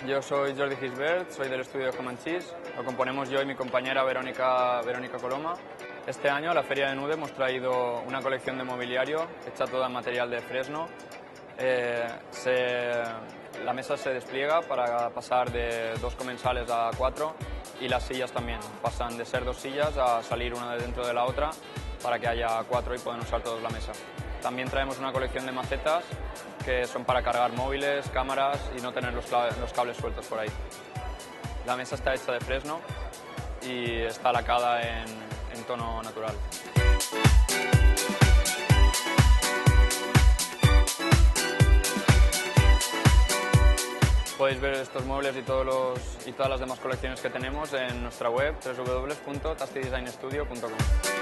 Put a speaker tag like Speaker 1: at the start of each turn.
Speaker 1: Yo soy Jordi Gisbert, soy del estudio Comanchís. Lo componemos yo y mi compañera Verónica Coloma. Este año a la Feria de Nude hemos traído una colección de mobiliario hecha toda en material de fresno. La mesa se despliega para pasar de 2 comensales a 4 y las sillas también. Pasan de ser 2 sillas a salir una de dentro de la otra para que haya 4 y puedan usar todos la mesa. También traemos una colección de macetas que son para cargar móviles, cámaras y no tener los cables sueltos por ahí. La mesa está hecha de fresno y está lacada en tono natural. Podéis ver estos muebles y todas las demás colecciones que tenemos en nuestra web www.tastydesignstudio.com.